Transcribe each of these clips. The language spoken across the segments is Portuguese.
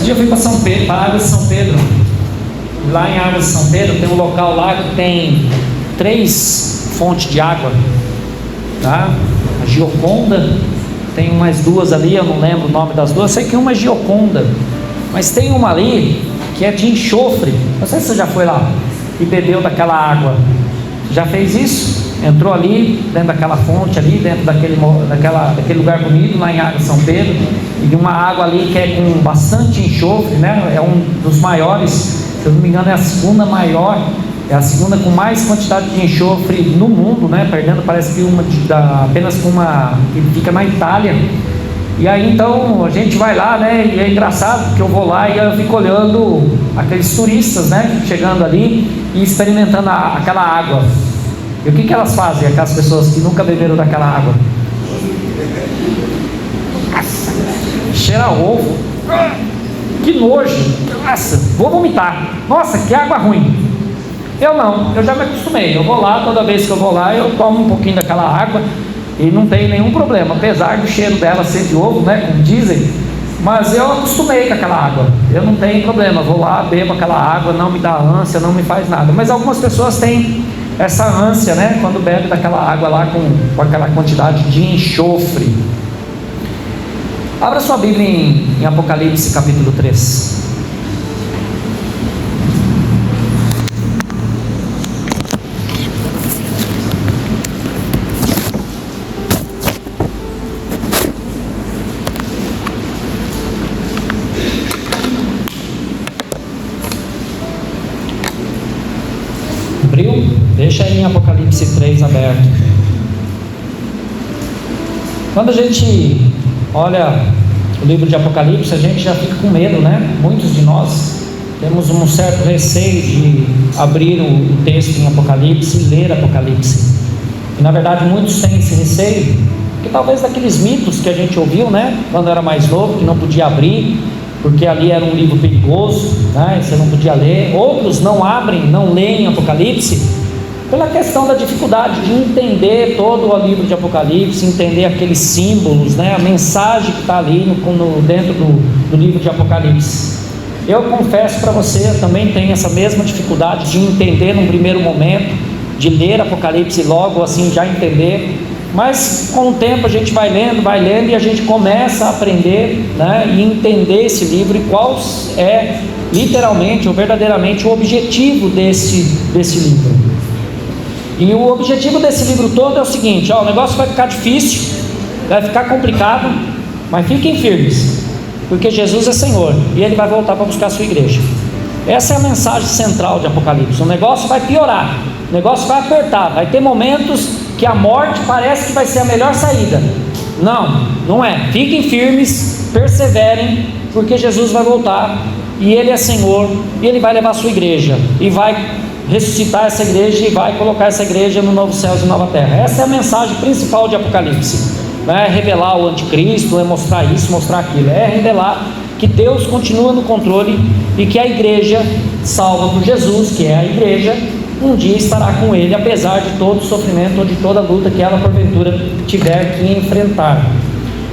Esse dia eu fui para São Pedro, para Águas de São Pedro. Lá em Águas de São Pedro tem um local lá que tem 3 fontes de água, tá? A Gioconda, tem umas 2 ali, eu não lembro o nome das 2, sei que uma é Gioconda, mas tem uma ali que é de enxofre. Não sei se você já foi lá e bebeu daquela água. Já fez isso? Entrou ali, dentro daquela fonte ali, dentro daquele lugar bonito, lá em Águas de São Pedro, e de uma água ali que é com bastante enxofre, né? É um dos maiores, se eu não me engano é a segunda maior, é a segunda com mais quantidade de enxofre no mundo, né? Perdendo, parece que apenas com uma que fica na Itália. E aí então a gente vai lá, né? E é engraçado porque eu vou lá e eu fico olhando aqueles turistas, né? Chegando ali e experimentando aquela água. E o que elas fazem, aquelas pessoas que nunca beberam daquela água? Nossa, cheira a ovo. Que nojo. Nossa, vou vomitar. Nossa, que água ruim. Eu não, eu já me acostumei. Eu vou lá, toda vez que eu vou lá, eu tomo um pouquinho daquela água e não tem nenhum problema, apesar do cheiro dela ser de ovo, né, como dizem. Mas eu acostumei com aquela água. Eu não tenho problema, vou lá, bebo aquela água, não me dá ânsia, não me faz nada. Mas algumas pessoas têm essa ânsia, né, quando bebe daquela água lá com aquela quantidade de enxofre. Abra sua Bíblia em Apocalipse capítulo 3. Abriu? Deixa aí em Apocalipse 3 aberto. Quando a gente olha o livro de Apocalipse, a gente já fica com medo, né? Muitos de nós temos um certo receio de abrir o texto em Apocalipse e ler Apocalipse. E na verdade muitos têm esse receio, porque talvez daqueles mitos que a gente ouviu, né? Quando era mais novo, que não podia abrir, porque ali era um livro perigoso, né? Você não podia ler. Outros não abrem, não leem Apocalipse pela questão da dificuldade de entender todo o livro de Apocalipse, entender aqueles símbolos, né? A mensagem que está ali dentro do livro de Apocalipse. Eu confesso para você, eu também tenho essa mesma dificuldade de entender num primeiro momento, de ler Apocalipse e logo assim já entender. Mas com o tempo a gente vai lendo e a gente começa a aprender, né, e entender esse livro e qual é literalmente ou verdadeiramente o objetivo desse livro. E o objetivo desse livro todo é o seguinte: o negócio vai ficar difícil, vai ficar complicado, mas fiquem firmes, porque Jesus é Senhor e Ele vai voltar para buscar a sua igreja. Essa é a mensagem central de Apocalipse. O negócio vai piorar, o negócio vai apertar, vai ter momentos que a morte parece que vai ser a melhor saída. Não, não é. Fiquem firmes, perseverem, porque Jesus vai voltar e Ele é Senhor e Ele vai levar a sua igreja e vai ressuscitar essa igreja e vai colocar essa igreja no novo céu e nova terra. Essa é a mensagem principal de Apocalipse. Não é revelar o anticristo, é mostrar isso, mostrar aquilo, é revelar que Deus continua no controle e que a igreja salva por Jesus, que é a igreja, um dia estará com Ele, apesar de todo o sofrimento ou de toda a luta que ela porventura tiver que enfrentar.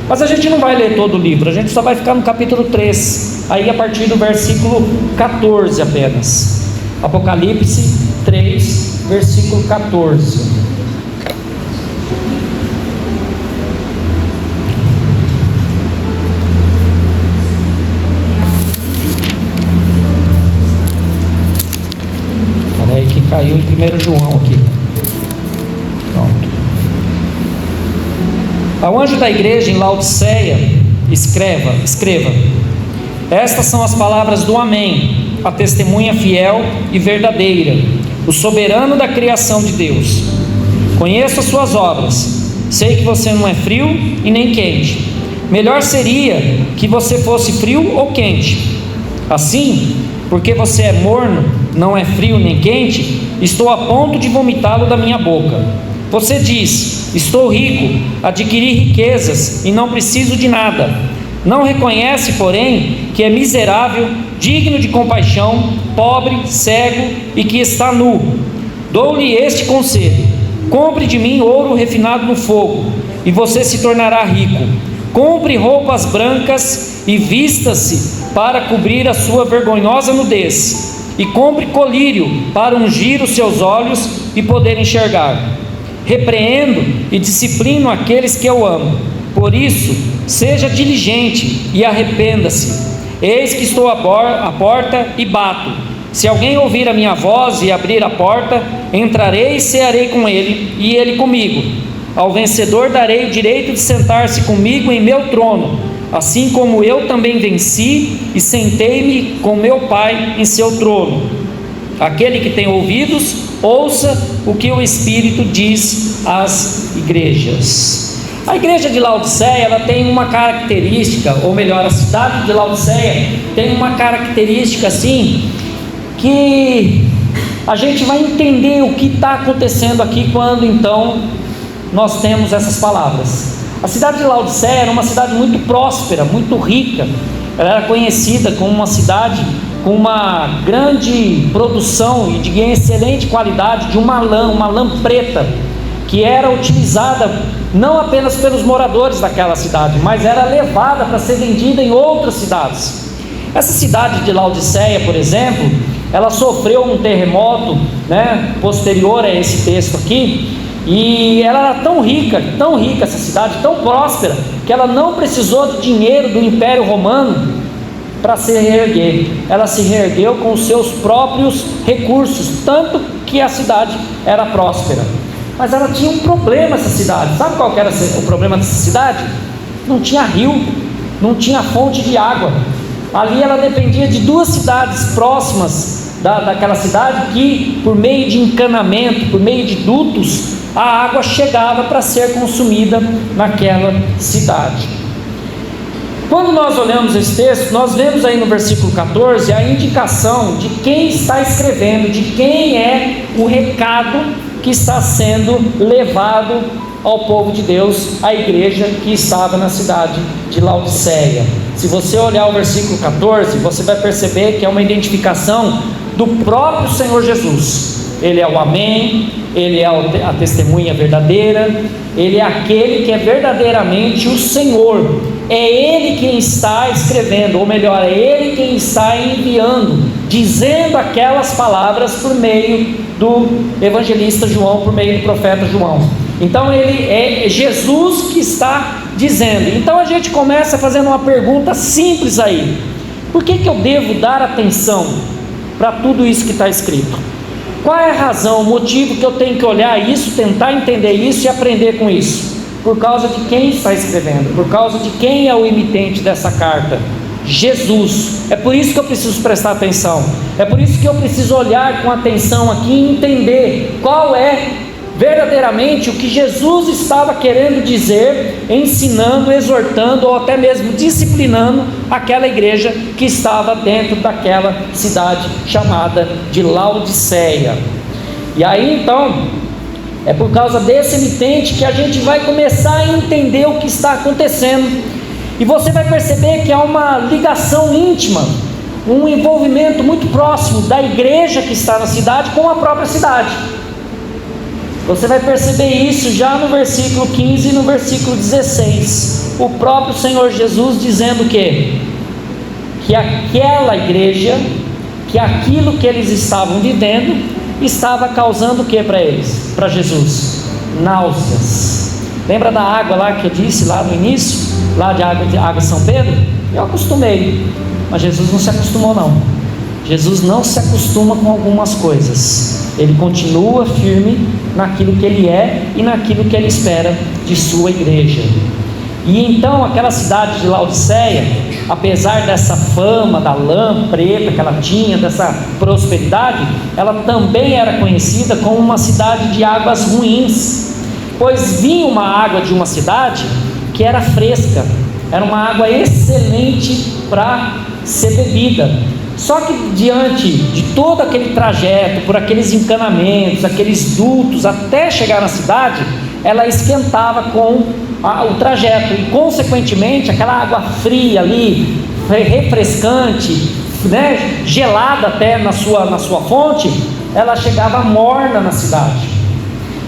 Mas a gente não vai ler todo o livro, a gente só vai ficar no capítulo 3, aí a partir do versículo 14 apenas. Apocalipse 3, versículo 14. Olha aí que caiu em 1 João aqui. Pronto. Ao anjo da igreja em Laodiceia, escreva: estas são as palavras do Amém, a testemunha fiel e verdadeira, o soberano da criação de Deus. Conheço as suas obras, sei que você não é frio e nem quente. Melhor seria que você fosse frio ou quente. Assim, porque você é morno, não é frio nem quente, estou a ponto de vomitá-lo da minha boca. Você diz: estou rico, adquiri riquezas e não preciso de nada. Não reconhece, porém, que é miserável, digno de compaixão, pobre, cego e que está nu. Dou-lhe este conselho: compre de mim ouro refinado no fogo, e você se tornará rico. Compre roupas brancas e vista-se para cobrir a sua vergonhosa nudez, e compre colírio para ungir os seus olhos e poder enxergar. Repreendo e disciplino aqueles que eu amo. Por isso, seja diligente e arrependa-se. Eis que estou à porta e bato. Se alguém ouvir a minha voz e abrir a porta, entrarei e cearei com ele, e ele comigo. Ao vencedor darei o direito de sentar-se comigo em meu trono, assim como eu também venci e sentei-me com meu Pai em seu trono. Aquele que tem ouvidos, ouça o que o Espírito diz às igrejas. A igreja de Laodiceia, ela tem uma característica, ou melhor, a cidade de Laodiceia tem uma característica assim, que a gente vai entender o que está acontecendo aqui quando então nós temos essas palavras. A cidade de Laodiceia era uma cidade muito próspera, muito rica. Ela era conhecida como uma cidade com uma grande produção e de excelente qualidade de uma lã preta, que era utilizada não apenas pelos moradores daquela cidade, mas era levada para ser vendida em outras cidades. Essa cidade de Laodiceia, por exemplo, ela sofreu um terremoto, posterior a esse texto aqui, e ela era tão rica essa cidade, tão próspera, que ela não precisou de dinheiro do Império Romano para se reerguer. Ela se reergueu com os seus próprios recursos, tanto que a cidade era próspera. Mas ela tinha um problema, essa cidade. Sabe qual que era o problema dessa cidade? Não tinha rio, não tinha fonte de água. Ali ela dependia de duas cidades próximas daquela cidade, que por meio de encanamento, por meio de dutos, a água chegava para ser consumida naquela cidade. Quando nós olhamos esse texto, nós vemos aí no versículo 14 a indicação de quem está escrevendo, de quem é o recado que está sendo levado ao povo de Deus, à igreja que estava na cidade de Laodiceia. Se você olhar o versículo 14, você vai perceber que é uma identificação do próprio Senhor Jesus. Ele é o Amém, Ele é a testemunha verdadeira, Ele é aquele que é verdadeiramente o Senhor. É Ele quem está escrevendo, ou melhor, é Ele quem está enviando, dizendo aquelas palavras por meio do evangelista João, por meio do profeta João. Então é Jesus que está dizendo. Então a gente começa fazendo uma pergunta simples aí: por que eu devo dar atenção para tudo isso que está escrito? Qual é a razão, o motivo que eu tenho que olhar isso, tentar entender isso e aprender com isso? Por causa de quem está escrevendo, por causa de quem é o emitente dessa carta: Jesus. É por isso que eu preciso prestar atenção, é por isso que eu preciso olhar com atenção aqui e entender qual é verdadeiramente o que Jesus estava querendo dizer, ensinando, exortando ou até mesmo disciplinando aquela igreja que estava dentro daquela cidade chamada de Laodiceia. E aí então, é por causa desse emitente que a gente vai começar a entender o que está acontecendo, e você vai perceber que há uma ligação íntima, um envolvimento muito próximo da igreja que está na cidade com a própria cidade. Você vai perceber isso já no versículo 15 e no versículo 16. O próprio Senhor Jesus dizendo o quê? Que aquela igreja, que aquilo que eles estavam vivendo, estava causando o que para eles? Para Jesus? Náuseas. Lembra da água lá que eu disse lá no início? Lá de água São Pedro? Eu acostumei, mas Jesus não se acostumou não. Jesus não se acostuma com algumas coisas. Ele continua firme naquilo que ele é e naquilo que ele espera de sua igreja. E então aquela cidade de Laodiceia, apesar dessa fama da lã preta que ela tinha, dessa prosperidade, ela também era conhecida como uma cidade de águas ruins, pois vinha uma água de uma cidade que era fresca, era uma água excelente para ser bebida. Só que diante de todo aquele trajeto, por aqueles encanamentos, aqueles dutos, até chegar na cidade, ela esquentava com o trajeto, e consequentemente aquela água fria ali, refrescante, gelada até na sua fonte, ela chegava morna na cidade.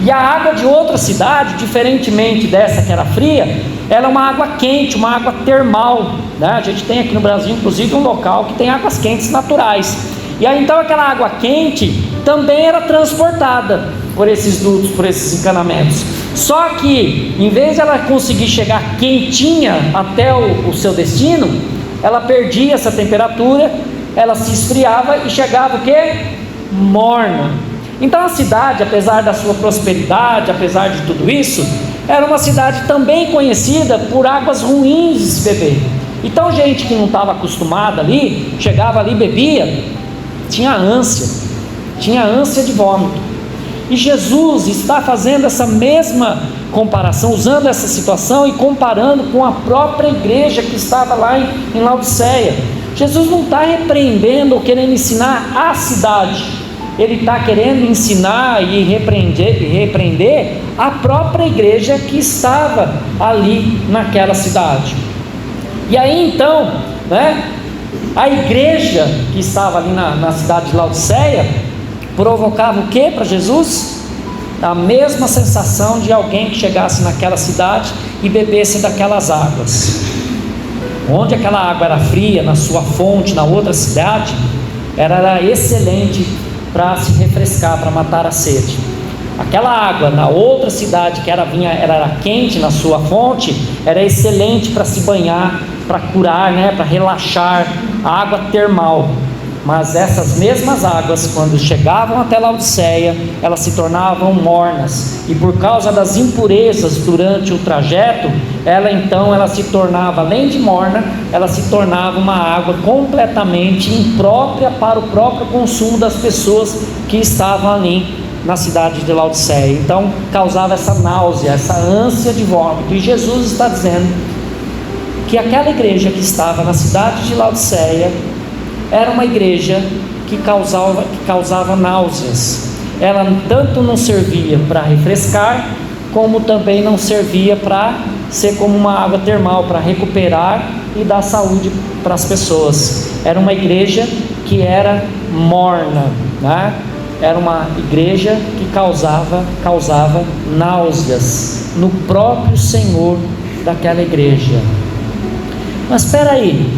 E a água de outra cidade, diferentemente dessa que era fria, ela é uma água quente, uma água termal, né? A gente tem aqui no Brasil, inclusive, um local que tem águas quentes naturais. E aí então aquela água quente também era transportada por esses dutos, por esses encanamentos. Só que em vez de ela conseguir chegar quentinha até o seu destino, ela perdia essa temperatura, ela se esfriava e chegava o quê? Morna. Então a cidade, apesar da sua prosperidade, apesar de tudo isso, era uma cidade também conhecida por águas ruins de se beber. Então gente que não estava acostumada ali, chegava ali e bebia, tinha ânsia de vômito. E Jesus está fazendo essa mesma comparação, usando essa situação e comparando com a própria igreja que estava lá em Laodiceia. Jesus não está repreendendo ou querendo ensinar a cidade, ele está querendo ensinar e repreender a própria igreja que estava ali naquela cidade. E aí então, né, a igreja que estava ali na cidade de Laodiceia provocava o que para Jesus? A mesma sensação de alguém que chegasse naquela cidade e bebesse daquelas águas. Onde aquela água era fria, na sua fonte, na outra cidade, era excelente para se refrescar, para matar a sede. Aquela água na outra cidade que era quente na sua fonte, era excelente para se banhar, para curar, né, para relaxar, a água termal. Mas essas mesmas águas, quando chegavam até Laodiceia, elas se tornavam mornas, e por causa das impurezas durante o trajeto, ela se tornava, além de morna, ela se tornava uma água completamente imprópria para o próprio consumo das pessoas que estavam ali na cidade de Laodiceia. Então causava essa náusea, essa ânsia de vômito. E Jesus está dizendo que aquela igreja que estava na cidade de Laodiceia era uma igreja que causava náuseas. Ela tanto não servia para refrescar, como também não servia para ser como uma água termal, para recuperar e dar saúde para as pessoas. Era uma igreja que era morna, né? Era uma igreja que causava náuseas no próprio Senhor daquela igreja. Mas espera aí,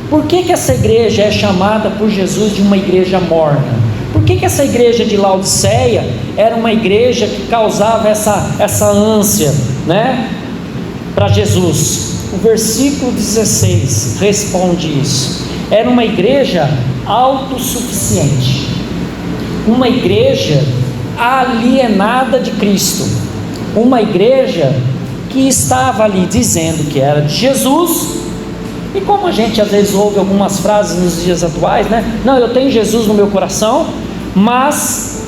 por que essa igreja é chamada por Jesus de uma igreja morna? Por que essa igreja de Laodiceia era uma igreja que causava essa ânsia, né, para Jesus? O versículo 16 responde isso. Era uma igreja autossuficiente, uma igreja alienada de Cristo, uma igreja que estava ali dizendo que era de Jesus. E como a gente às vezes ouve algumas frases nos dias atuais, né? Não, eu tenho Jesus no meu coração, mas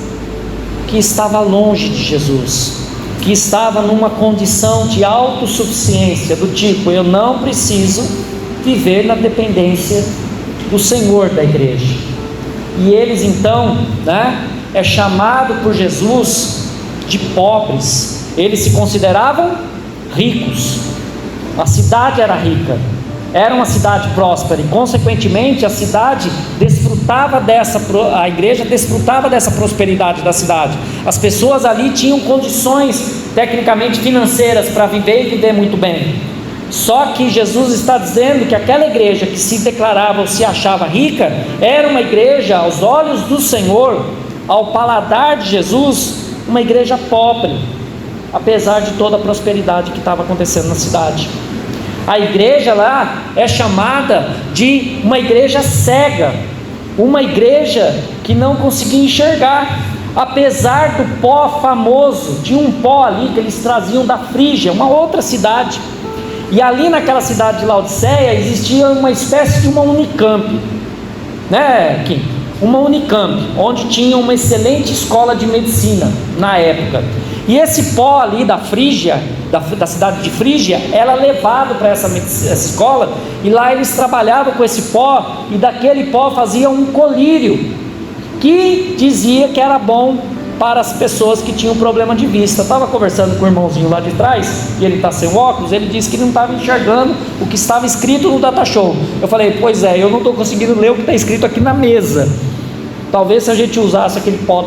que estava longe de Jesus, que estava numa condição de autossuficiência, do tipo, eu não preciso viver na dependência do Senhor da igreja. E eles então, né, é chamado por Jesus de pobres. Eles se consideravam ricos, a cidade era rica, era uma cidade próspera, e consequentemente a igreja desfrutava dessa prosperidade da cidade. As pessoas ali tinham condições tecnicamente financeiras para viver e viver muito bem. Só que Jesus está dizendo que aquela igreja que se declarava ou se achava rica, era uma igreja aos olhos do Senhor, ao paladar de Jesus, uma igreja pobre, apesar de toda a prosperidade que estava acontecendo na cidade. A igreja lá é chamada de uma igreja cega, uma igreja que não conseguia enxergar, apesar do pó famoso, de um pó ali que eles traziam da Frígia, uma outra cidade. E ali naquela cidade de Laodiceia existia uma espécie de uma Unicamp, né, Kim? Uma Unicamp, onde tinha uma excelente escola de medicina na época. E esse pó ali da Frígia, da cidade de Frígia, era levado para essa escola, e lá eles trabalhavam com esse pó, e daquele pó faziam um colírio, que dizia que era bom para as pessoas que tinham problema de vista. Eu estava conversando com o irmãozinho lá de trás, e ele está sem óculos, ele disse que não estava enxergando o que estava escrito no data show. Eu falei, pois é, eu não estou conseguindo ler o que está escrito aqui na mesa. Talvez se a gente usasse aquele pó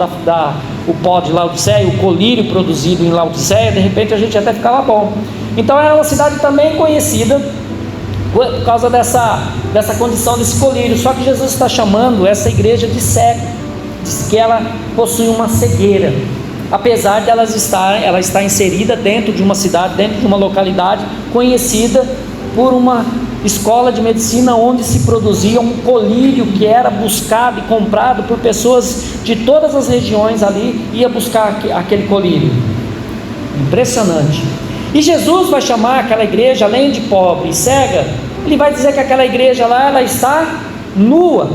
o pó de Laodiceia, o colírio produzido em Laodiceia, de repente a gente até ficava bom. Então era uma cidade também conhecida por causa dessa condição desse colírio. Só que Jesus está chamando essa igreja de cego, diz que ela possui uma cegueira, apesar de ela estar inserida dentro de uma cidade, dentro de uma localidade conhecida por uma escola de medicina, onde se produzia um colírio que era buscado e comprado por pessoas de todas as regiões ali, ia buscar aquele colírio. Impressionante. E Jesus vai chamar aquela igreja, além de pobre e cega, ele vai dizer que aquela igreja lá, ela está nua,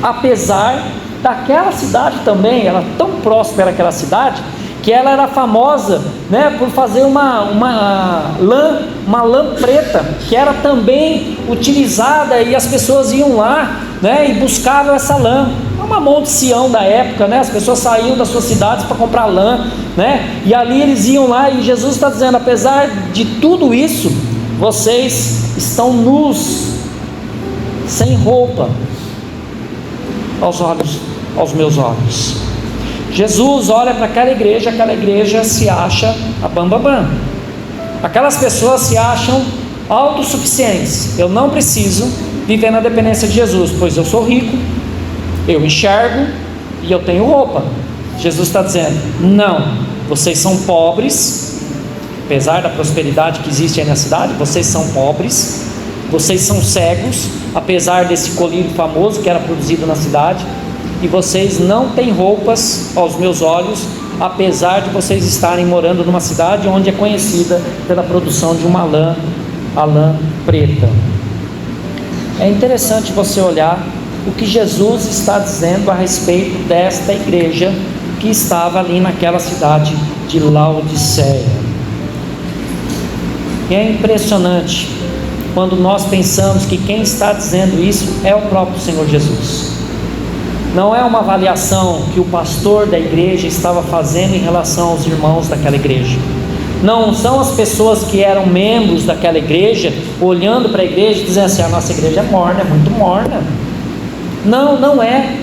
apesar daquela cidade também, ela tão próspera, aquela cidade, que ela era famosa, né, por fazer uma lã preta, que era também utilizada, e as pessoas iam lá, né, e buscavam essa lã. Uma mão de Sião da época, né? As pessoas saíam das suas cidades para comprar lã, né? E ali eles iam lá, e Jesus está dizendo: apesar de tudo isso, vocês estão nus, sem roupa, aos meus olhos. Jesus olha para aquela igreja se acha a bambambam. Aquelas pessoas se acham autossuficientes. Eu não preciso viver na dependência de Jesus, pois eu sou rico, eu enxergo e eu tenho roupa. Jesus está dizendo: não, vocês são pobres, apesar da prosperidade que existe aí na cidade, vocês são pobres, vocês são cegos, apesar desse colírio famoso que era produzido na cidade, e vocês não têm roupas aos meus olhos, apesar de vocês estarem morando numa cidade onde é conhecida pela produção de uma lã, a lã preta. É interessante você olhar o que Jesus está dizendo a respeito desta igreja que estava ali naquela cidade de Laodiceia. E é impressionante quando nós pensamos que quem está dizendo isso é o próprio Senhor Jesus. Não é uma avaliação que o pastor da igreja estava fazendo em relação aos irmãos daquela igreja. Não são as pessoas que eram membros daquela igreja olhando para a igreja e dizendo assim: a nossa igreja é morna, é muito morna. Não é.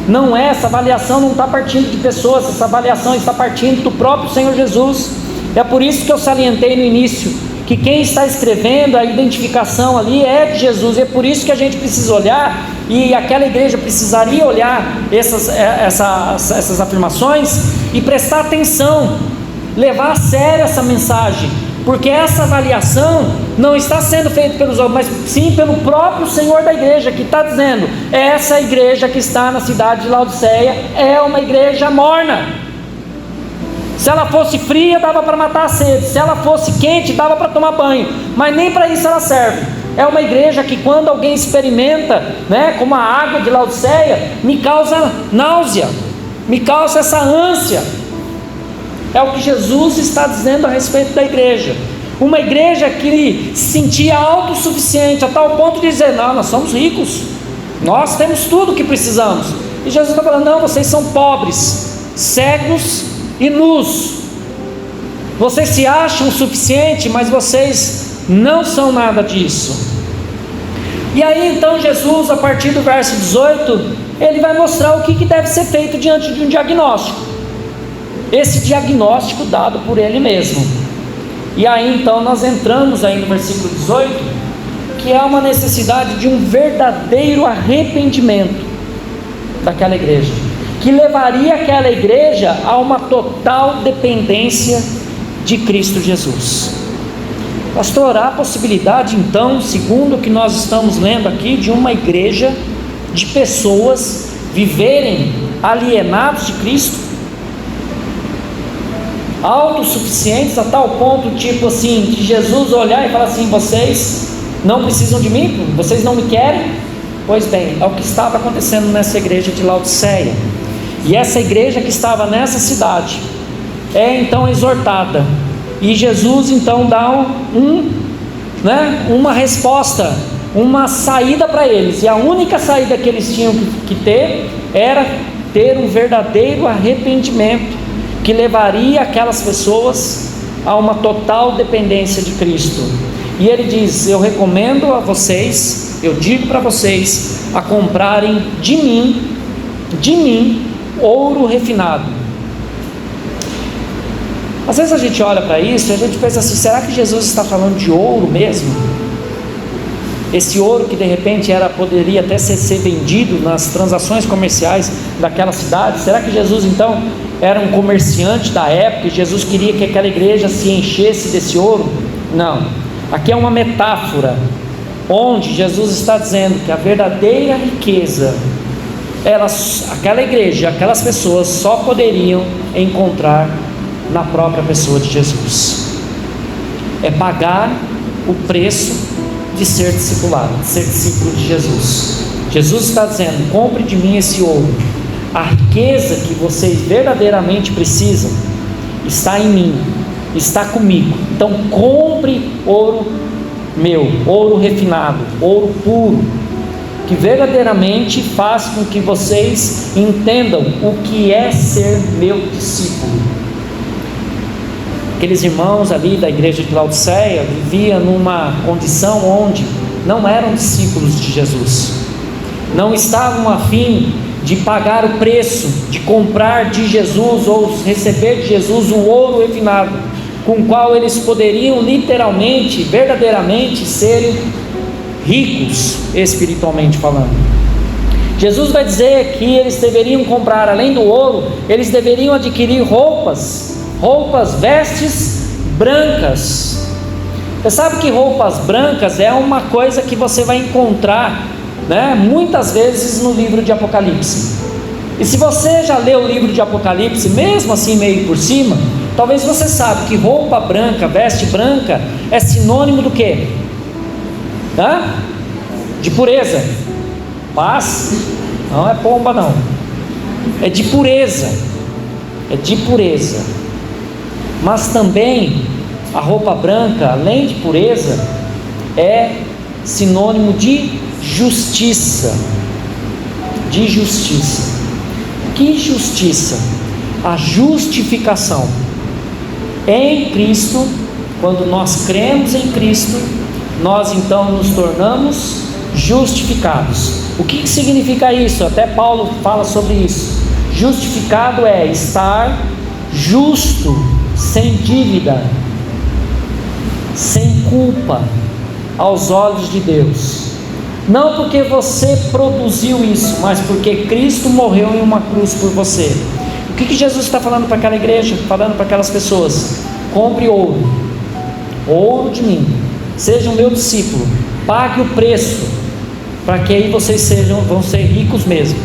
Não é. Essa avaliação não está partindo de pessoas, essa avaliação está partindo do próprio Senhor Jesus. É por isso que eu salientei no início que quem está escrevendo, a identificação ali é de Jesus. E é por isso que a gente precisa olhar, e aquela igreja precisaria olhar essas afirmações e prestar atenção, levar a sério essa mensagem, porque essa avaliação não está sendo feita pelos homens, mas sim pelo próprio Senhor da igreja, que está dizendo: essa igreja que está na cidade de Laodiceia é uma igreja morna. Se ela fosse fria, dava para matar a sede. Se ela fosse quente, dava para tomar banho. Mas nem para isso ela serve. É uma igreja que, quando alguém experimenta, né, como a água de Laodiceia, me causa náusea, me causa essa ânsia. É o que Jesus está dizendo a respeito da igreja. Uma igreja que se sentia autossuficiente, a tal ponto de dizer: não, nós somos ricos, nós temos tudo o que precisamos. E Jesus está falando: não, vocês são pobres, cegos e nus. Vocês se acham suficiente, mas vocês não são nada disso. E aí então Jesus, a partir do verso 18, ele vai mostrar o que deve ser feito diante de um diagnóstico. Esse diagnóstico dado por ele mesmo. E aí então nós entramos aí no versículo 18, que é uma necessidade de um verdadeiro arrependimento daquela igreja, que levaria aquela igreja a uma total dependência de Cristo Jesus. Pastor, há possibilidade então, segundo o que nós estamos lendo aqui, de uma igreja, de pessoas viverem alienados de Cristo, autossuficientes a tal ponto, tipo assim, de Jesus olhar e falar assim: vocês não precisam de mim, vocês não me querem? Pois bem, é o que estava acontecendo nessa igreja de Laodiceia. E essa igreja que estava nessa cidade é então exortada, e Jesus então dá uma resposta, uma saída para eles. E a única saída que eles tinham que ter era ter um verdadeiro arrependimento, que levaria aquelas pessoas a uma total dependência de Cristo. E ele diz: eu recomendo a vocês, eu digo para vocês, a comprarem de mim ouro refinado. Às vezes a gente olha para isso e a gente pensa assim: será que Jesus está falando de ouro mesmo? Esse ouro que de repente poderia até ser vendido nas transações comerciais daquela cidade. Será que Jesus então era um comerciante da época e Jesus queria que aquela igreja se enchesse desse ouro? Não, aqui é uma metáfora, onde Jesus está dizendo que a verdadeira riqueza, aquela igreja, aquelas pessoas só poderiam encontrar na própria pessoa de Jesus. É pagar o preço de ser discipulado, de ser discípulo de Jesus. Jesus está dizendo: compre de mim esse ouro. A riqueza que vocês verdadeiramente precisam está em mim, está comigo. Então compre ouro meu, ouro refinado, ouro puro, que verdadeiramente faz com que vocês entendam o que é ser meu discípulo. Aqueles irmãos ali da igreja de Laodiceia viviam numa condição onde não eram discípulos de Jesus, não estavam a fim de pagar o preço, de comprar de Jesus ou receber de Jesus o ouro refinado, com o qual eles poderiam literalmente, verdadeiramente serem ricos espiritualmente falando. Jesus vai dizer que eles deveriam comprar, além do ouro, eles deveriam adquirir roupas, vestes brancas. Você sabe que roupas brancas é uma coisa que você vai encontrar, né, muitas vezes no livro de Apocalipse. E se você já leu o livro de Apocalipse, mesmo assim meio por cima, talvez você saiba que roupa branca, veste branca é sinônimo do quê? De pureza. Mas não é pomba não, é de pureza, mas também a roupa branca, além de pureza, é sinônimo de justiça. Que justiça? A justificação em Cristo. Quando nós cremos em Cristo, nós então nos tornamos justificados. O que significa isso? Até Paulo fala sobre isso. Justificado é estar justo, sem dívida, sem culpa aos olhos de Deus. Não porque você produziu isso, mas porque Cristo morreu em uma cruz por você. O que Jesus está falando para aquela igreja, falando para aquelas pessoas? Compre ouro de mim, seja o meu discípulo, pague o preço, para que aí vocês vão ser ricos mesmo.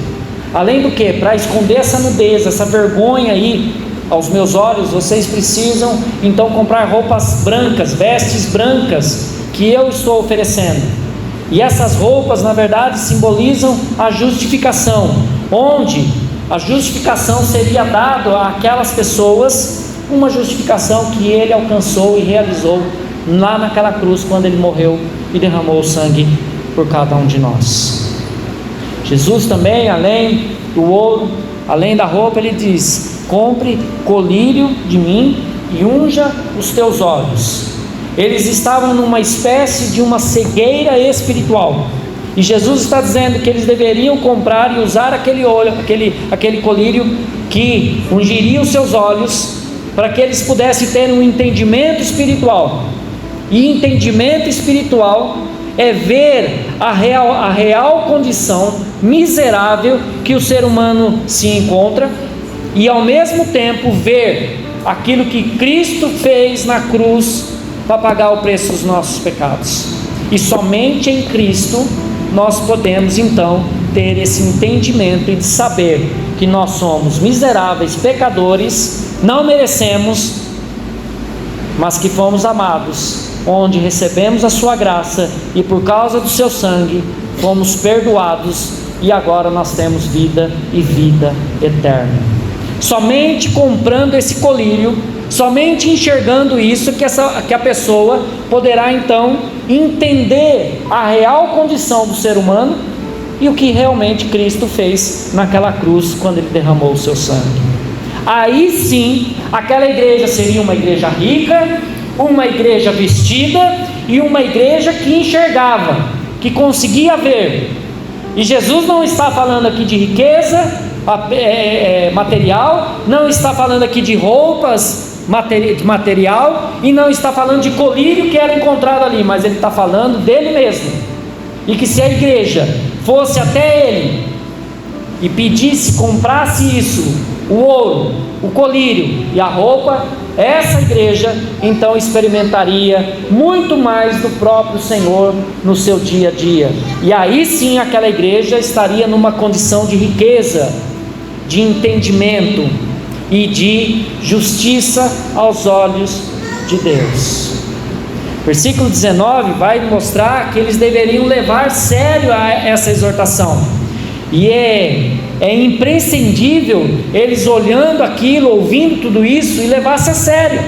Além do que, para esconder essa nudez, essa vergonha aí aos meus olhos, vocês precisam então comprar roupas brancas, vestes brancas, que eu estou oferecendo. E essas roupas na verdade simbolizam a justificação, onde a justificação seria dada àquelas pessoas, uma justificação que ele alcançou e realizou lá naquela cruz, quando ele morreu e derramou o sangue por cada um de nós. Jesus também, além do ouro, além da roupa, ele diz: compre colírio de mim e unja os teus olhos. Eles estavam numa espécie de uma cegueira espiritual, e Jesus está dizendo que eles deveriam comprar e usar aquele colírio que ungiria os seus olhos, para que eles pudessem ter um entendimento espiritual. E entendimento espiritual é ver a real condição miserável que o ser humano se encontra, e ao mesmo tempo ver aquilo que Cristo fez na cruz para pagar o preço dos nossos pecados. E somente em Cristo nós podemos então ter esse entendimento e de saber que nós somos miseráveis pecadores, não merecemos, mas que fomos amados, onde recebemos a sua graça e por causa do seu sangue fomos perdoados, e agora nós temos vida e vida eterna. Somente comprando esse colírio, somente enxergando isso, que a pessoa poderá então entender a real condição do ser humano e o que realmente Cristo fez naquela cruz, quando ele derramou o seu sangue. Aí sim, aquela igreja seria uma igreja rica, uma igreja vestida e uma igreja que enxergava, que conseguia ver. E Jesus não está falando aqui de riqueza material, não está falando aqui de roupas material, e não está falando de colírio que era encontrado ali, mas ele está falando dele mesmo, e que se a igreja fosse até ele e pedisse, comprasse isso, o ouro, o colírio e a roupa, essa igreja então experimentaria muito mais do próprio Senhor no seu dia a dia, e aí sim aquela igreja estaria numa condição de riqueza, de entendimento e de justiça aos olhos de Deus. Versículo 19 vai mostrar que eles deveriam levar a sério essa exortação, e é imprescindível eles olhando aquilo, ouvindo tudo isso, e levar-se a sério,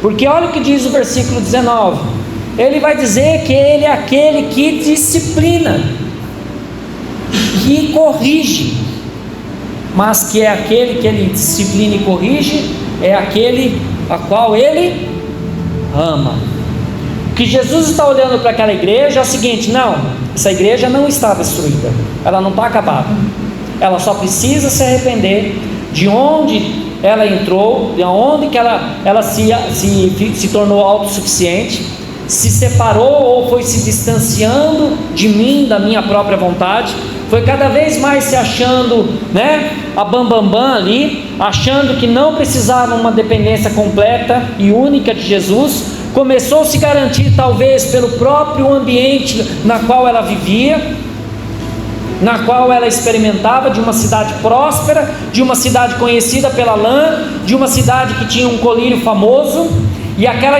porque olha o que diz o versículo 19, ele vai dizer que ele é aquele que disciplina, que corrige, mas que é aquele que ele disciplina e corrige, é aquele a qual ele ama. O que Jesus está olhando para aquela igreja é o seguinte: não, essa igreja não está destruída, ela não está acabada, ela só precisa se arrepender de onde ela entrou, de onde que ela se tornou autossuficiente, se separou ou foi se distanciando de mim, da minha própria vontade, foi cada vez mais se achando, a bambambam ali, achando que não precisava uma dependência completa e única de Jesus, começou a se garantir talvez pelo próprio ambiente na qual ela vivia, na qual ela experimentava, de uma cidade próspera, de uma cidade conhecida pela lã, de uma cidade que tinha um colírio famoso, e aquela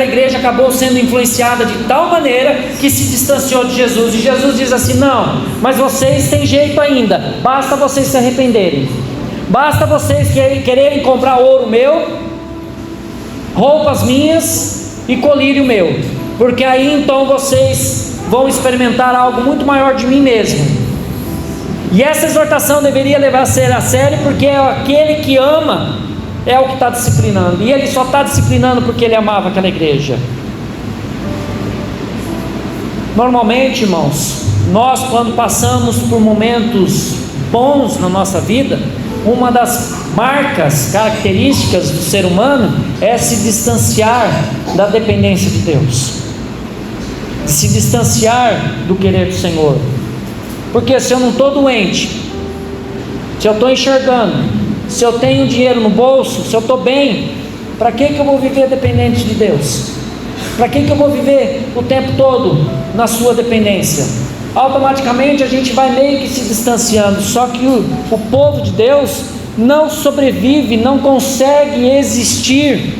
igreja acabou sendo influenciada de tal maneira que se distanciou de Jesus, e Jesus diz assim: não, mas vocês têm jeito ainda, basta vocês se arrependerem, basta vocês quererem comprar ouro meu, roupas minhas e colírio meu, porque aí então vocês vão experimentar algo muito maior de mim mesmo. E essa exortação deveria levar a ser a sério, porque é aquele que ama é o que está disciplinando, e ele só está disciplinando porque ele amava aquela igreja. Normalmente, irmãos, nós quando passamos por momentos bons na nossa vida, uma das marcas, características do ser humano é se distanciar da dependência de Deus, se distanciar do querer do Senhor. Porque se eu não estou doente, se eu estou enxergando, se eu tenho dinheiro no bolso, se eu estou bem, para que eu vou viver dependente de Deus? Para que eu vou viver o tempo todo na sua dependência? Automaticamente a gente vai meio que se distanciando. Só que o povo de Deus não sobrevive, não consegue existir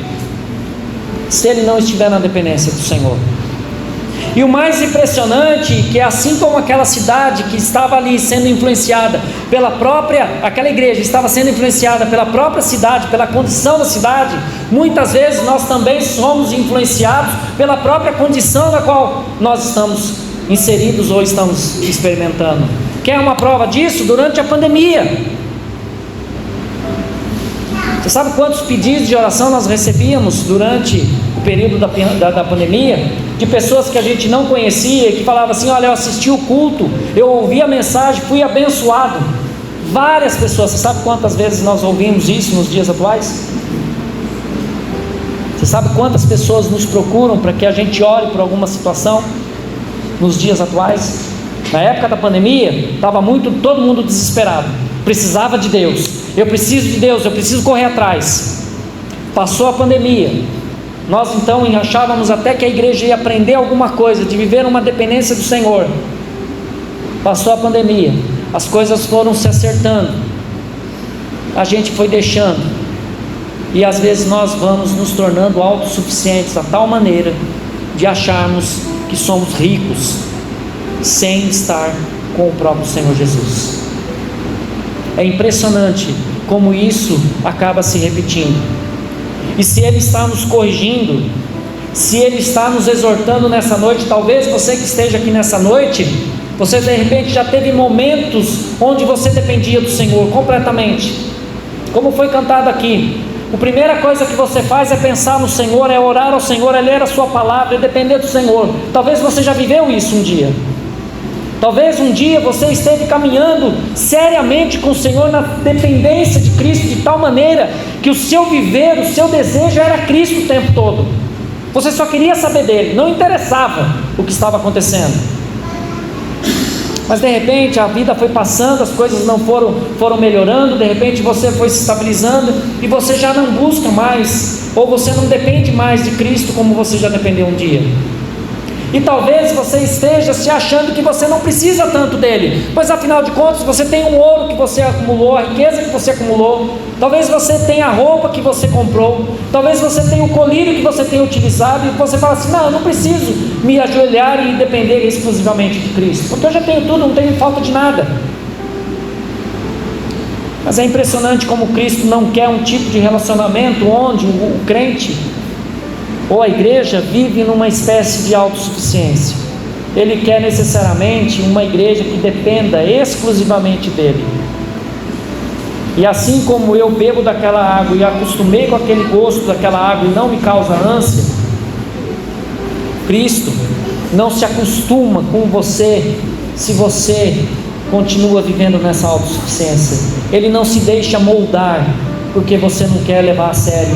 se ele não estiver na dependência do Senhor. E o mais impressionante, que assim como aquela cidade que estava ali sendo influenciada pela própria, aquela igreja estava sendo influenciada pela própria cidade, pela condição da cidade, muitas vezes nós também somos influenciados pela própria condição na qual nós estamos inseridos ou estamos experimentando. Quer uma prova disso? Durante a pandemia, você sabe quantos pedidos de oração nós recebíamos durante o período da pandemia? De pessoas que a gente não conhecia, que falavam assim: olha, eu assisti o culto, eu ouvi a mensagem, fui abençoado. Várias pessoas. Você sabe quantas vezes nós ouvimos isso nos dias atuais? Você sabe quantas pessoas nos procuram para que a gente ore por alguma situação nos dias atuais? Na época da pandemia, estava todo mundo desesperado, precisava de Deus. Eu preciso de Deus, eu preciso correr atrás. Passou a pandemia, nós então achávamos até que a igreja ia aprender alguma coisa, de viver uma dependência do Senhor. Passou a pandemia, as coisas foram se acertando, a gente foi deixando, e às vezes nós vamos nos tornando autossuficientes a tal maneira de acharmos que somos ricos, sem estar com o próprio Senhor Jesus. É impressionante como isso acaba se repetindo. E se Ele está nos corrigindo, se Ele está nos exortando nessa noite, talvez você que esteja aqui nessa noite, você de repente já teve momentos onde você dependia do Senhor completamente, como foi cantado aqui. A primeira coisa que você faz é pensar no Senhor, é orar ao Senhor, é ler a sua palavra, é depender do Senhor. Talvez você já viveu isso um dia. Talvez um dia você esteve caminhando seriamente com o Senhor na dependência de Cristo, de tal maneira que o seu viver, o seu desejo era Cristo o tempo todo. Você só queria saber dele, não interessava o que estava acontecendo. Mas de repente a vida foi passando, as coisas não foram melhorando, de repente você foi se estabilizando e você já não busca mais, ou você não depende mais de Cristo como você já dependeu um dia. E talvez você esteja se achando que você não precisa tanto dele, pois afinal de contas você tem o ouro que você acumulou, a riqueza que você acumulou, talvez você tenha a roupa que você comprou, talvez você tenha o colírio que você tem utilizado, e você fala assim: não, eu não preciso me ajoelhar e depender exclusivamente de Cristo, porque eu já tenho tudo, não tenho falta de nada. Mas é impressionante como Cristo não quer um tipo de relacionamento onde o crente ou a igreja vive numa espécie de autossuficiência. Ele quer necessariamente uma igreja que dependa exclusivamente dele. E assim como eu bebo daquela água e acostumei com aquele gosto daquela água e não me causa ânsia, Cristo não se acostuma com você se você continua vivendo nessa autossuficiência. Ele não se deixa moldar porque você não quer levar a sério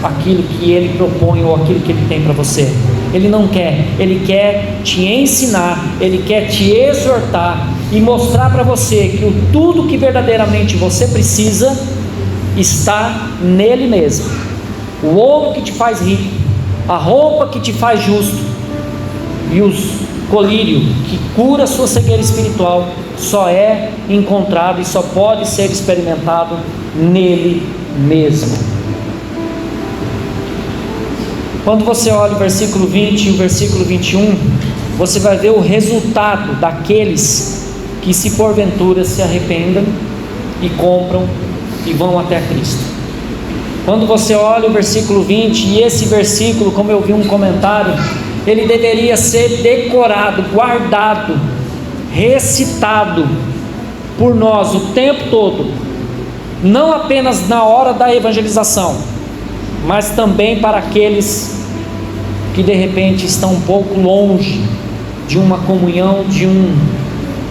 aquilo que ele propõe ou aquilo que ele tem para você. Ele não quer, ele quer te ensinar, ele quer te exortar e mostrar para você que tudo que verdadeiramente você precisa está nele mesmo. O ouro que te faz rico, a roupa que te faz justo e o colírio que cura a sua cegueira espiritual só é encontrado e só pode ser experimentado nele mesmo. Quando você olha o versículo 20 e o versículo 21, você vai ver o resultado daqueles que se porventura se arrependam e compram e vão até Cristo. Quando você olha o versículo 20, e esse versículo, como eu vi um comentário, ele deveria ser decorado, guardado, recitado por nós o tempo todo, não apenas na hora da evangelização, mas também para aqueles que de repente estão um pouco longe de uma comunhão, de um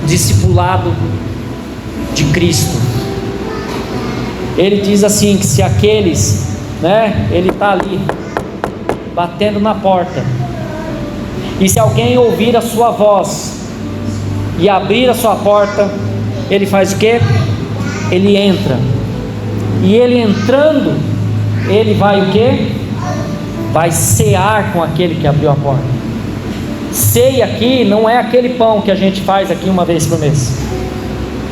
discipulado de Cristo. Ele diz assim, que se aqueles, ele está ali, batendo na porta, e se alguém ouvir a sua voz, e abrir a sua porta, ele faz o quê? Ele entra, e ele entrando, ele vai o quê? Vai cear com aquele que abriu a porta. Ceia aqui não é aquele pão que a gente faz aqui uma vez por mês.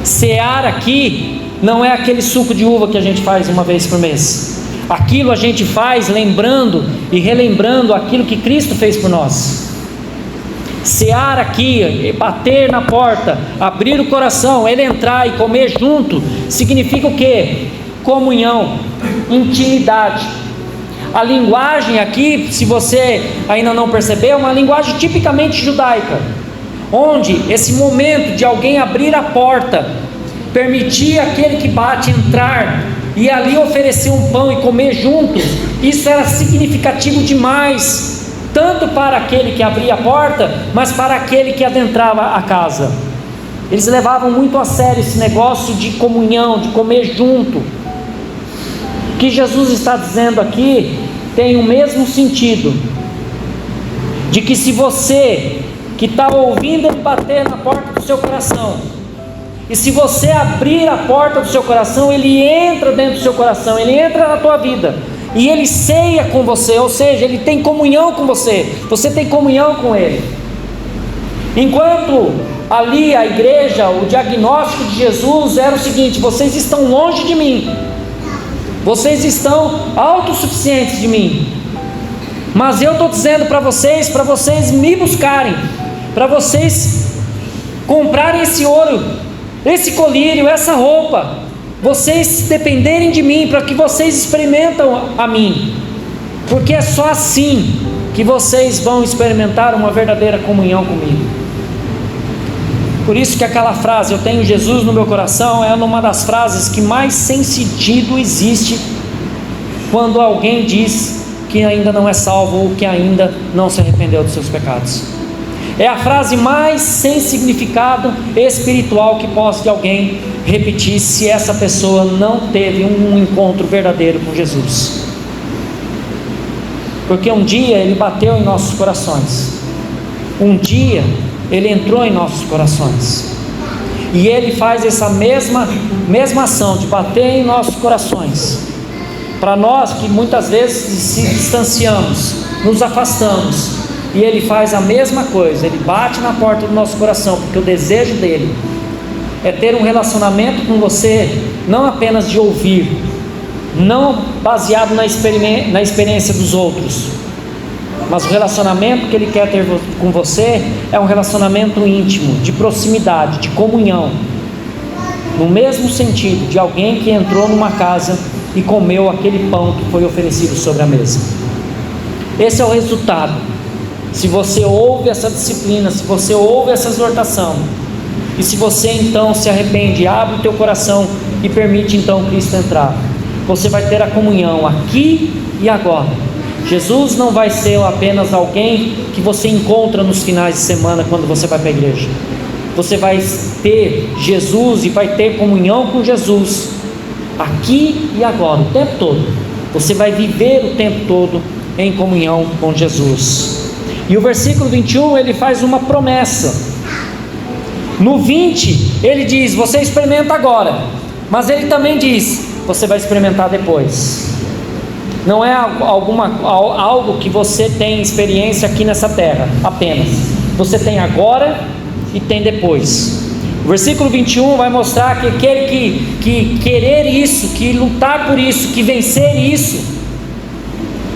Cear aqui não é aquele suco de uva que a gente faz uma vez por mês. Aquilo a gente faz lembrando e relembrando aquilo que Cristo fez por nós. Cear aqui, bater na porta, abrir o coração, ele entrar e comer junto, significa o quê? Comunhão, intimidade. A linguagem aqui, se você ainda não percebeu, é uma linguagem tipicamente judaica, onde esse momento de alguém abrir a porta, permitir aquele que bate entrar e ali oferecer um pão e comer juntos, isso era significativo demais, tanto para aquele que abria a porta, mas para aquele que adentrava a casa. Eles levavam muito a sério esse negócio de comunhão, de comer junto. O que Jesus está dizendo aqui tem o mesmo sentido, de que se você que está ouvindo ele bater na porta do seu coração, e se você abrir a porta do seu coração, ele entra dentro do seu coração, ele entra na tua vida, e ele ceia com você, ou seja, ele tem comunhão com você, você tem comunhão com ele. Enquanto ali a igreja, o diagnóstico de Jesus era o seguinte: vocês estão longe de mim, vocês estão autossuficientes de mim, mas eu estou dizendo para vocês me buscarem, para vocês comprarem esse ouro, esse colírio, essa roupa, vocês dependerem de mim, para que vocês experimentam a mim, porque é só assim que vocês vão experimentar uma verdadeira comunhão comigo. Por isso que aquela frase, eu tenho Jesus no meu coração, é uma das frases que mais sem sentido existe quando alguém diz que ainda não é salvo ou que ainda não se arrependeu dos seus pecados. É a frase mais sem significado espiritual que possa alguém repetir se essa pessoa não teve um encontro verdadeiro com Jesus. Porque um dia ele bateu em nossos corações, um dia Ele entrou em nossos corações, e Ele faz essa mesma ação de bater em nossos corações. Para nós que muitas vezes se distanciamos, nos afastamos, e Ele faz a mesma coisa. Ele bate na porta do nosso coração, porque o desejo dele é ter um relacionamento com você, não apenas de ouvir, não baseado na experiência dos outros, mas o relacionamento que Ele quer ter com você é um relacionamento íntimo, de proximidade, de comunhão, no mesmo sentido de alguém que entrou numa casa e comeu aquele pão que foi oferecido sobre a mesa. Esse é o resultado. Se você ouve essa disciplina, se você ouve essa exortação, e se você então se arrepende, abre o teu coração e permite então Cristo entrar, você vai ter a comunhão aqui e agora. Jesus não vai ser apenas alguém que você encontra nos finais de semana quando você vai para a igreja. Você vai ter Jesus e vai ter comunhão com Jesus aqui e agora, o tempo todo. Você vai viver o tempo todo em comunhão com Jesus. E o versículo 21, ele faz uma promessa. No 20, ele diz: você experimenta agora, mas ele também diz: você vai experimentar depois. Não é algo que você tem experiência aqui nessa terra apenas. Você tem agora e tem depois. O versículo 21 vai mostrar que aquele que querer isso, que lutar por isso, que vencer isso,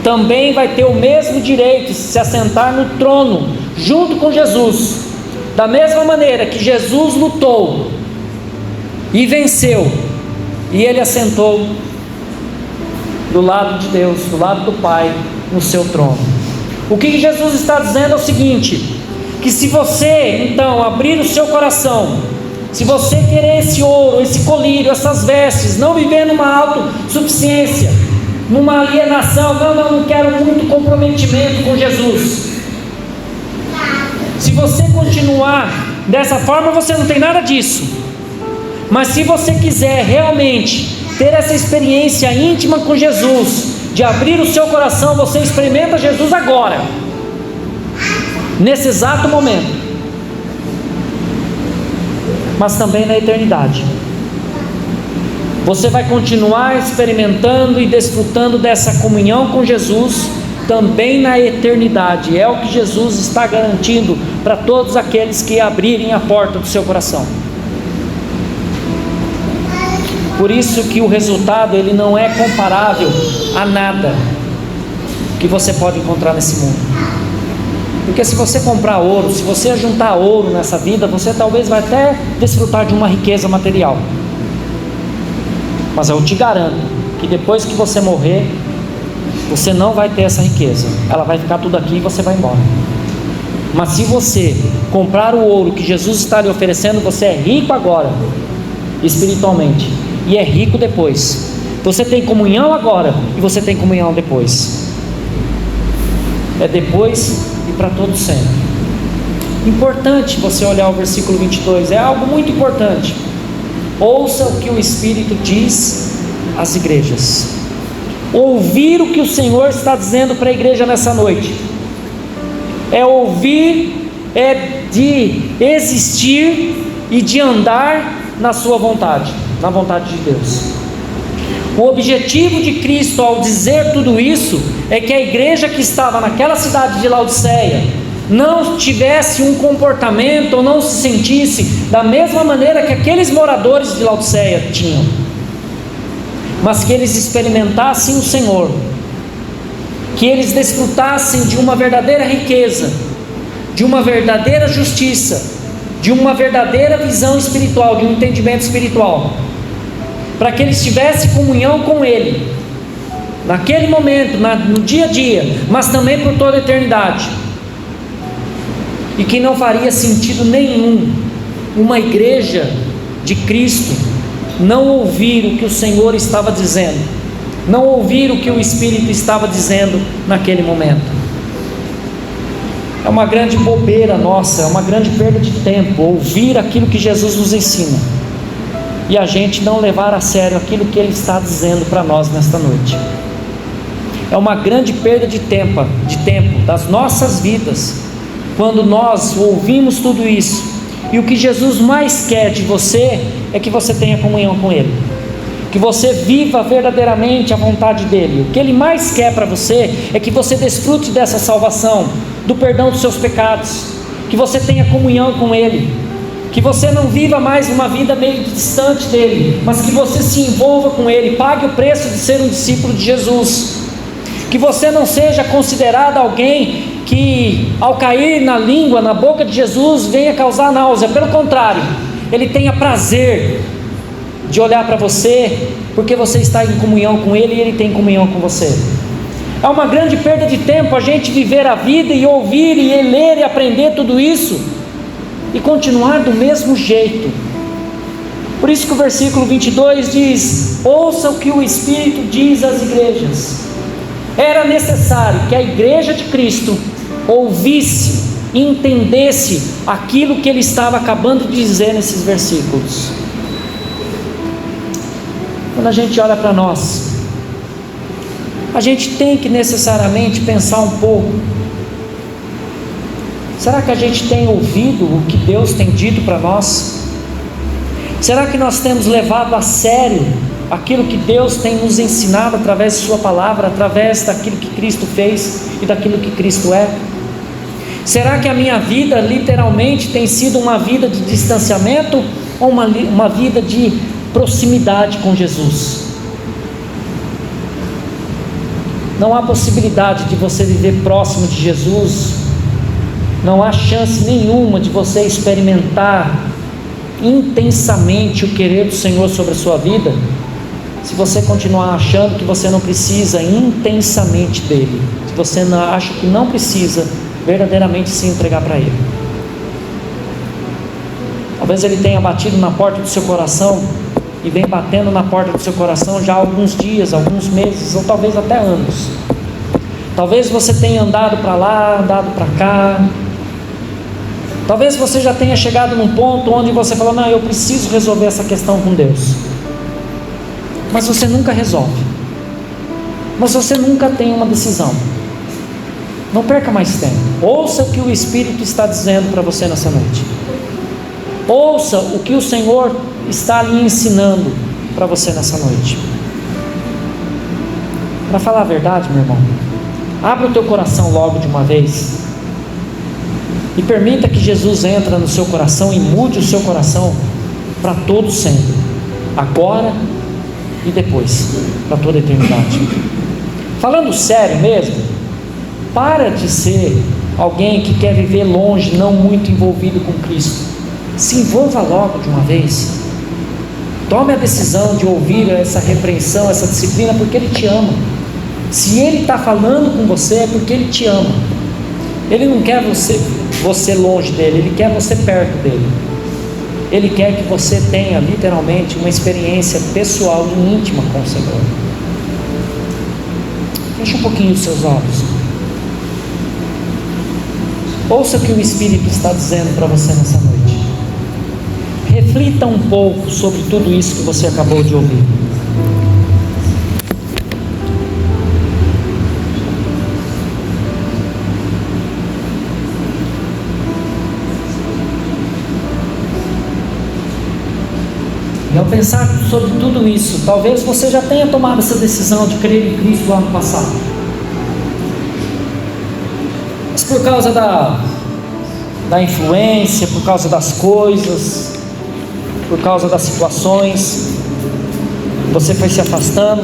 também vai ter o mesmo direito de se assentar no trono junto com Jesus. Da mesma maneira que Jesus lutou e venceu, e ele assentou do lado de Deus, do lado do Pai, no seu trono. O que Jesus está dizendo é o seguinte: que se você então abrir o seu coração, se você querer esse ouro, esse colírio, essas vestes, não viver numa autossuficiência, numa alienação, não quero muito comprometimento com Jesus. Se você continuar dessa forma, você não tem nada disso. Mas se você quiser realmente ter essa experiência íntima com Jesus, de abrir o seu coração, você experimenta Jesus agora, nesse exato momento, mas também na eternidade. Você vai continuar experimentando e desfrutando dessa comunhão com Jesus também na eternidade. É o que Jesus está garantindo para todos aqueles que abrirem a porta do seu coração. Por isso que o resultado, ele não é comparável a nada que você pode encontrar nesse mundo. Porque se você comprar ouro, se você juntar ouro nessa vida, você talvez vai até desfrutar de uma riqueza material. Mas eu te garanto que depois que você morrer, você não vai ter essa riqueza. Ela vai ficar tudo aqui e você vai embora. Mas se você comprar o ouro que Jesus está lhe oferecendo, você é rico agora, espiritualmente, e é rico depois. Você tem comunhão agora e você tem comunhão depois. É depois e para todo sempre. Importante você olhar o versículo 22, é algo muito importante. Ouça o que o Espírito diz às igrejas. Ouvir o que o Senhor está dizendo para a igreja nessa noite é ouvir, é de existir e de andar na sua vontade, na vontade de Deus. O objetivo de Cristo ao dizer tudo isso é que a igreja que estava naquela cidade de Laodiceia não tivesse um comportamento ou não se sentisse da mesma maneira que aqueles moradores de Laodiceia tinham, mas que eles experimentassem o Senhor, que eles desfrutassem de uma verdadeira riqueza, de uma verdadeira justiça, de uma verdadeira visão espiritual, de um entendimento espiritual, para que eles tivessem comunhão com Ele, naquele momento, no dia a dia, mas também por toda a eternidade. E que não faria sentido nenhum uma igreja de Cristo não ouvir o que o Senhor estava dizendo, não ouvir o que o Espírito estava dizendo naquele momento. É uma grande bobeira nossa, é uma grande perda de tempo ouvir aquilo que Jesus nos ensina e a gente não levar a sério aquilo que Ele está dizendo para nós nesta noite. É uma grande perda de tempo das nossas vidas quando nós ouvimos tudo isso, e o que Jesus mais quer de você é que você tenha comunhão com Ele, que você viva verdadeiramente a vontade dEle. O que Ele mais quer para você é que você desfrute dessa salvação, do perdão dos seus pecados, que você tenha comunhão com Ele, que você não viva mais uma vida meio distante dEle, mas que você se envolva com Ele, pague o preço de ser um discípulo de Jesus, que você não seja considerado alguém que ao cair na língua, na boca de Jesus, venha causar náusea. Pelo contrário, Ele tenha prazer de olhar para você, porque você está em comunhão com Ele e Ele tem comunhão com você. É uma grande perda de tempo a gente viver a vida e ouvir e ler e aprender tudo isso e continuar do mesmo jeito. Por isso que o versículo 22 diz: ouça o que o Espírito diz às igrejas. Era necessário que a igreja de Cristo ouvisse e entendesse aquilo que ele estava acabando de dizer nesses versículos. Quando a gente olha para nós, a gente tem que necessariamente pensar um pouco: será que a gente tem ouvido o que Deus tem dito para nós? Será que nós temos levado a sério aquilo que Deus tem nos ensinado através de sua palavra, através daquilo que Cristo fez e daquilo que Cristo é? Será que a minha vida literalmente tem sido uma vida de distanciamento ou uma vida de proximidade com Jesus? Não há possibilidade de você viver próximo de Jesus, não há chance nenhuma de você experimentar intensamente o querer do Senhor sobre a sua vida, se você continuar achando que você não precisa intensamente dEle, se você acha que não precisa verdadeiramente se entregar para Ele. Talvez Ele tenha batido na porta do seu coração e vem batendo na porta do seu coração já há alguns dias, alguns meses, ou talvez até anos. Talvez você tenha andado para lá, andado para cá. Talvez você já tenha chegado num ponto onde você falou: não, eu preciso resolver essa questão com Deus. Mas você nunca resolve. Mas você nunca tem uma decisão. Não perca mais tempo. Ouça o que o Espírito está dizendo para você nessa noite. Ouça o que o Senhor está lhe ensinando para você nessa noite. Para falar a verdade, meu irmão, abra o teu coração logo de uma vez e permita que Jesus entre no seu coração e mude o seu coração para todo sempre, agora e depois, para toda a eternidade. Falando sério mesmo, para de ser alguém que quer viver longe, não muito envolvido com Cristo. Se envolva logo de uma vez. Tome a decisão de ouvir essa repreensão, essa disciplina, porque Ele te ama. Se Ele está falando com você, é porque Ele te ama. Ele não quer você longe dEle, Ele quer você perto dEle. Ele quer que você tenha literalmente uma experiência pessoal e íntima com o Senhor. Feche um pouquinho os seus olhos. Ouça o que o Espírito está dizendo para você nessa noite. Reflita um pouco sobre tudo isso que você acabou de ouvir. E ao pensar sobre tudo isso, talvez você já tenha tomado essa decisão de crer em Cristo lá no passado. Mas por causa da influência, por causa das coisas, por causa das situações, você foi se afastando,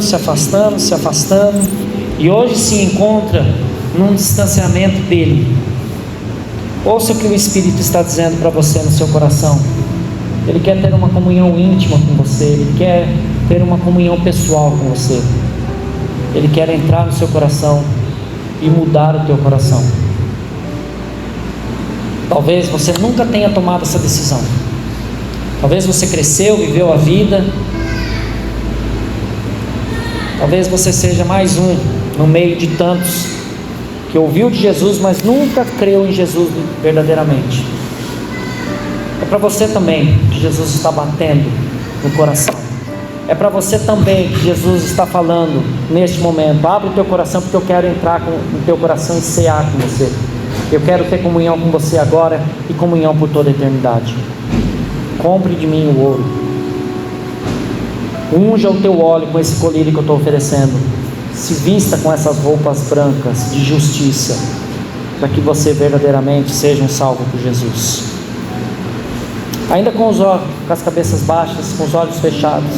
e hoje se encontra num distanciamento dEle. Ouça o que o Espírito está dizendo para você no seu coração. Ele quer ter uma comunhão íntima com você, Ele quer ter uma comunhão pessoal com você, Ele quer entrar no seu coração e mudar o teu coração. Talvez você nunca tenha tomado essa decisão. Talvez você cresceu, viveu a vida. Talvez você seja mais um no meio de tantos que ouviu de Jesus, mas nunca creu em Jesus verdadeiramente. É para você também que Jesus está batendo no coração. É para você também que Jesus está falando neste momento. Abre o teu coração, porque eu quero entrar no teu coração e cear com você. Eu quero ter comunhão com você agora e comunhão por toda a eternidade. Compre de mim o ouro. Unja o teu óleo com esse colírio que eu estou oferecendo. Se vista com essas roupas brancas de justiça, para que você verdadeiramente seja um salvo por Jesus. Ainda com as cabeças baixas, com os olhos fechados,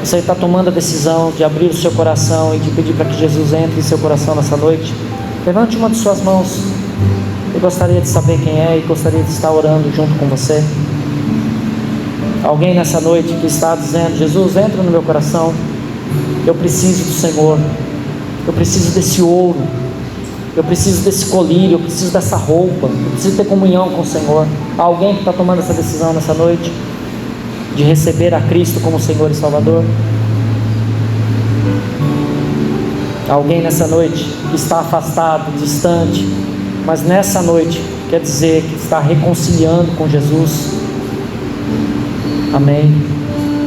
você está tomando a decisão de abrir o seu coração e de pedir para que Jesus entre em seu coração nessa noite. Levante uma de suas mãos. Eu gostaria de saber quem é e gostaria de estar orando junto com você. Alguém nessa noite que está dizendo: Jesus, entra no meu coração, eu preciso do Senhor, eu preciso desse ouro, eu preciso desse colírio, eu preciso dessa roupa, eu preciso ter comunhão com o Senhor. Alguém que está tomando essa decisão nessa noite de receber a Cristo como Senhor e Salvador? Alguém nessa noite que está afastado, distante, mas nessa noite quer dizer que está reconciliando com Jesus? Amém.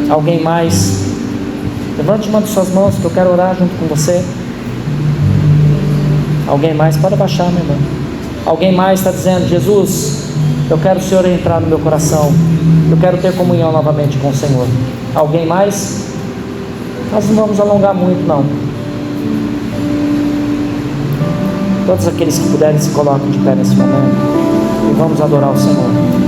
Alguém mais? Levante uma de suas mãos que eu quero orar junto com você. Alguém mais? Pode abaixar, meu irmão. Alguém mais está dizendo: Jesus, eu quero o Senhor entrar no meu coração, eu quero ter comunhão novamente com o Senhor. Alguém mais? Nós não vamos alongar muito, não. Todos aqueles que puderem se colocam de pé nesse momento e vamos adorar o Senhor.